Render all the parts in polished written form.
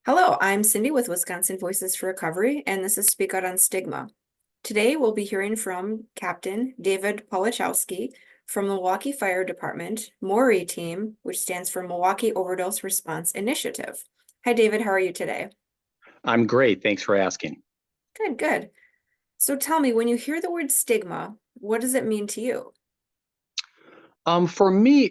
Hello, I'm Cindy with Wisconsin Voices for Recovery, and this is Speak Out on Stigma. Today, we'll be hearing from Captain David Polichowski from the Milwaukee Fire Department, MORI team, which stands for Milwaukee Overdose Response Initiative. Hi, David. How are you today? I'm great. Thanks for asking. Good, good. So tell me, when you hear the word stigma, what does it mean to you? For me,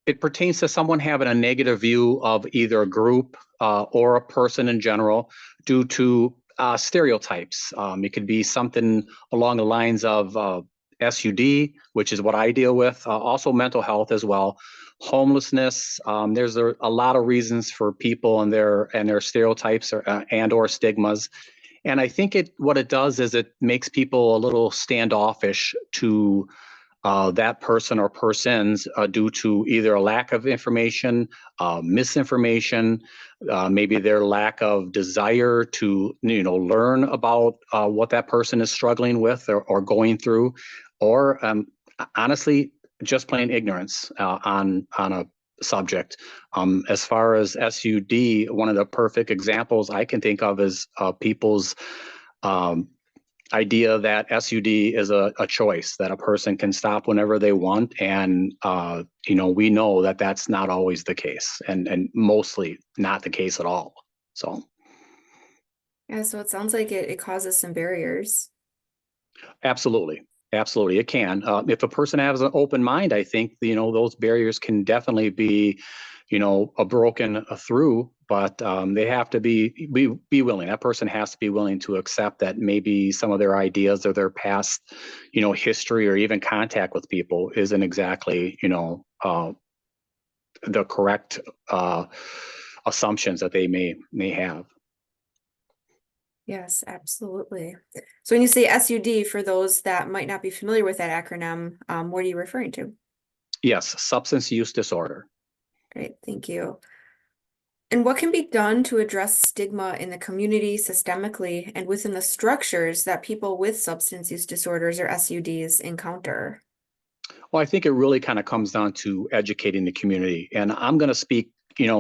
it pertains to someone having a negative view of either a group or a person in general due to stereotypes. It could be something along the lines of SUD, which is what I deal with, also mental health as well, homelessness. There's a lot of reasons for people and their stereotypes or stigmas. And I think what it does is it makes people a little standoffish to that person or persons due to either a lack of information, misinformation, maybe their lack of desire to learn about what that person is struggling with or going through, or honestly, just plain ignorance on a subject. As far as SUD, one of the perfect examples I can think of is people's um, idea that SUD is a choice that a person can stop whenever they want. And, we know that that's not always the case and mostly not the case at all. So Yeah, so it sounds like it causes some barriers. absolutely. Absolutely, it can. If a person has an open mind, I think those barriers can definitely be, broken through. But they have to be willing. That person has to be willing to accept that maybe some of their ideas or their past, history or even contact with people isn't exactly, the correct assumptions that they may have. Yes, absolutely. So when you say SUD, for those that might not be familiar with that acronym, what are you referring to? Yes, substance use disorder. Great, thank you. And what can be done to address stigma in the community systemically and within the structures that people with substance use disorders or SUDs encounter? Well, I think it really kind of comes down to educating the community, and I'm going to speak,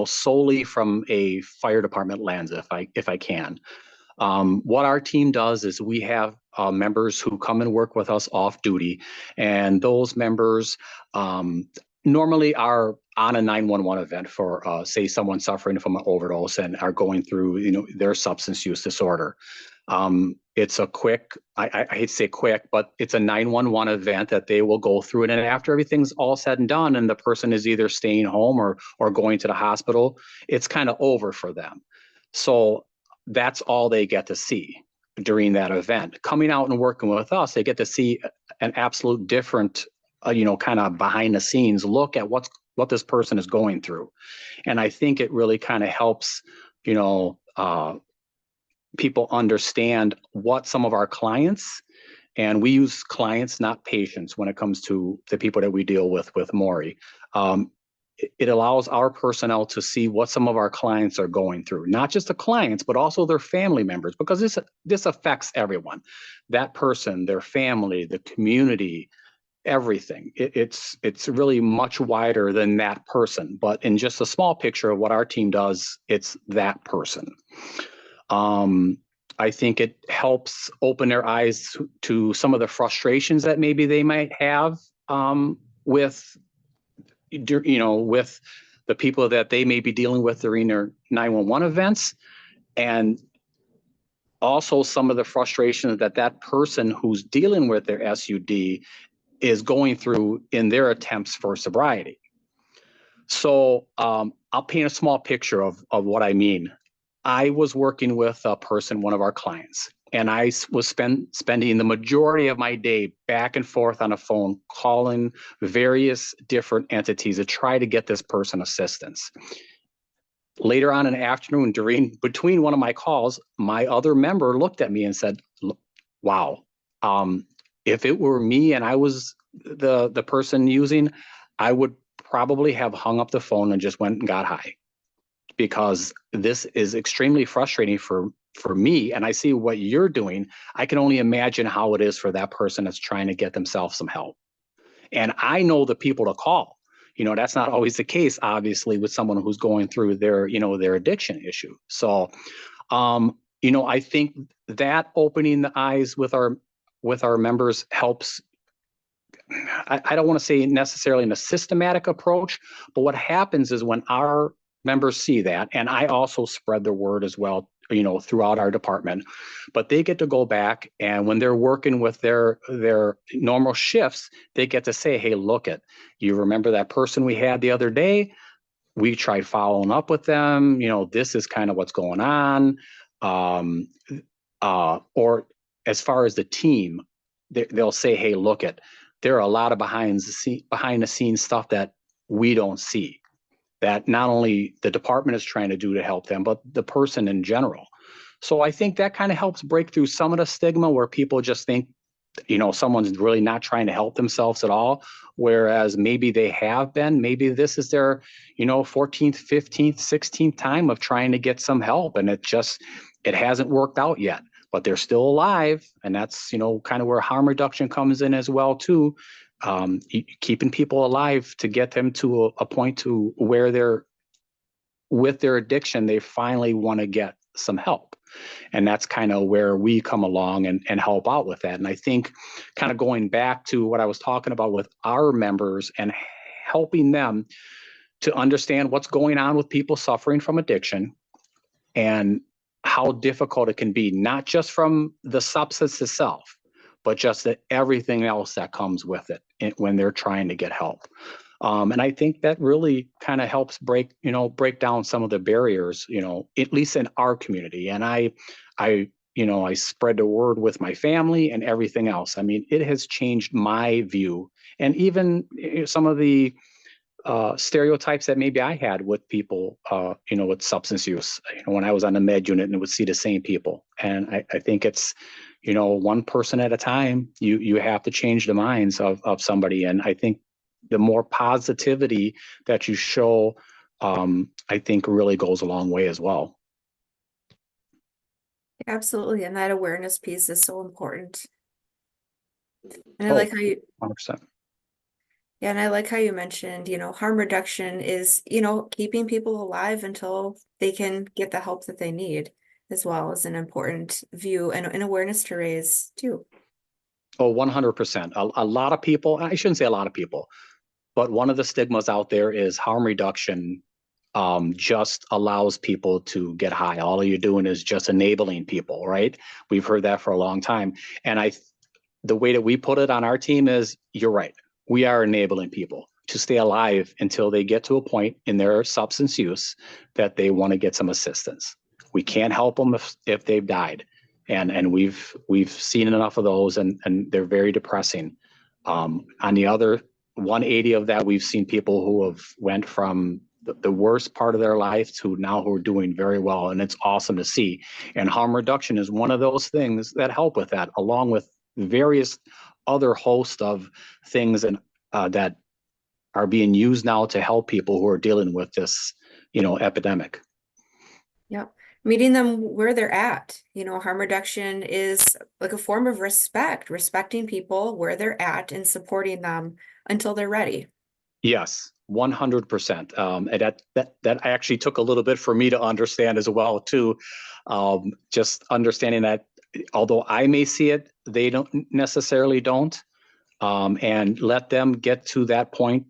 solely from a fire department lens, if I can. What our team does is we have members who come and work with us off duty, and those members normally are on a 911 event for, say, someone suffering from an overdose and are going through, their substance use disorder. It's a quick, I hate to say quick, but it's a 911 event that they will go through. And then after everything's all said and done, and the person is either staying home or going to the hospital, it's kind of over for them. So that's all they get to see during that event. Coming out and working with us, they get to see an absolute different, kind of behind the scenes look at what this person is going through. And I think it really kind of helps, you know, uh, people understand what some of our clients, and we use clients, not patients, when it comes to the people that we deal with Maury. It allows our personnel to see what some of our clients are going through, not just the clients, but also their family members, because this affects everyone, that person, their family, the community, everything. It's really much wider than that person, but in just a small picture of what our team does, it's that person. Um, I think it helps open their eyes to some of the frustrations that maybe they might have with with the people that they may be dealing with during their 911 events, and also some of the frustrations that that person who's dealing with their SUD is going through in their attempts for sobriety. So I'll paint a small picture of what I mean. I was working with a person, one of our clients, and I was spending the majority of my day back and forth on a phone, calling various different entities to try to get this person assistance. Later on in the afternoon, between one of my calls, my other member looked at me and said, "Wow, if it were me and I was the person using, I would probably have hung up the phone and just went and got high, because this is extremely frustrating for me, and I see what you're doing. I can only imagine how it is for that person that's trying to get themselves some help. And I know the people to call. That's not always the case, obviously, with someone who's going through their addiction issue. So, I think that opening the eyes with our members helps. I don't want to say necessarily in a systematic approach, but what happens is when our members see that, and I also spread the word as well, throughout our department, but they get to go back, and when they're working with their normal shifts, they get to say, hey, look at, you remember that person we had the other day? We tried following up with them. This is kind of what's going on. Or as far as the team, they'll say, hey, look at, there are a lot of behind the scenes stuff that we don't see, that not only the department is trying to do to help them, but the person in general. So I think that kind of helps break through some of the stigma where people just think, someone's really not trying to help themselves at all. Whereas maybe they have been, maybe this is their, 14th, 15th, 16th time of trying to get some help. And it hasn't worked out yet, but they're still alive. And that's, kind of where harm reduction comes in as well too. Keeping people alive to get them to a point to where with their addiction, they finally want to get some help. And that's kind of where we come along and help out with that. And I think kind of going back to what I was talking about with our members and helping them to understand what's going on with people suffering from addiction and how difficult it can be, not just from the substance itself, but just everything else that comes with it when they're trying to get help. And I think that really kind of helps break down some of the barriers, at least in our community. And I spread the word with my family and everything else. I mean, it has changed my view, and even some of the stereotypes that maybe I had with people, with substance use. When I was on the med unit and would see the same people, and I think it's, one person at a time. You have to change the minds of somebody, and I think the more positivity that you show, I think really goes a long way as well. Absolutely. And that awareness piece is so important. And I Oh, like how you, 100%. yeah, and I like how you mentioned, harm reduction is, keeping people alive until they can get the help that they need, as well as an important view and an awareness to raise too. Oh, 100%. A lot of people, I shouldn't say a lot of people, but one of the stigmas out there is harm reduction just allows people to get high. All you're doing is just enabling people, right? We've heard that for a long time. And the way that we put it on our team is, you're right. We are enabling people to stay alive until they get to a point in their substance use that they want to get some assistance. We can't help them if they've died. And we've seen enough of those, and they're very depressing. On the other 180 of that, we've seen people who have went from the worst part of their life to now who are doing very well. And it's awesome to see. And harm reduction is one of those things that help with that, along with various other host of things that are being used now to help people who are dealing with this, epidemic. Yep. Meeting them where they're at. Harm reduction is like a form of respect, respecting people where they're at and supporting them until they're ready. Yes, 100%. And that actually took a little bit for me to understand as well too. Just understanding that although I may see it, they don't necessarily don't. And let them get to that point,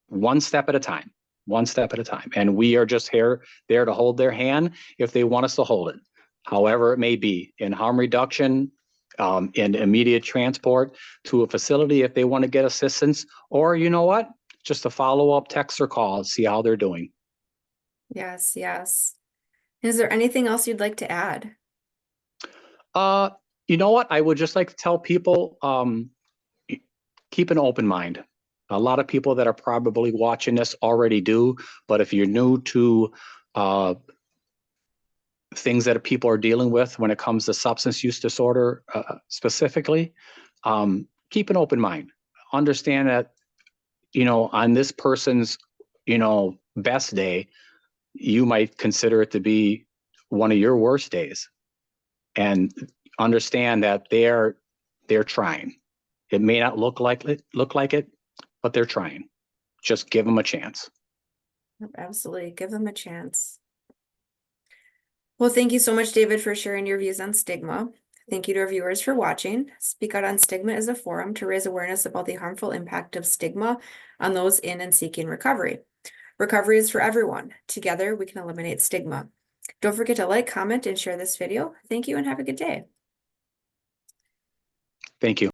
one step at a time, one step at a time. And we are just there to hold their hand if they want us to hold it, however it may be, in harm reduction, in immediate transport to a facility if they want to get assistance, or just a follow-up text or call, see how they're doing. Yes, yes. Is there anything else you'd like to add? You know what? I would just like to tell people, keep an open mind. A lot of people that are probably watching this already do, but if you're new to things that people are dealing with when it comes to substance use disorder specifically, keep an open mind. Understand that, on this person's, best day, you might consider it to be one of your worst days. And understand that they're trying. It may not look like it, but they're trying. just give them a chance. Absolutely. Give them a chance. Well, thank you so much, David, for sharing your views on stigma. Thank you to our viewers for watching. Speak Out on Stigma is a forum to raise awareness about the harmful impact of stigma on those in and seeking recovery. Recovery is for everyone. Together, we can eliminate stigma. Don't forget to like, comment, and share this video. Thank you and have a good day. Thank you.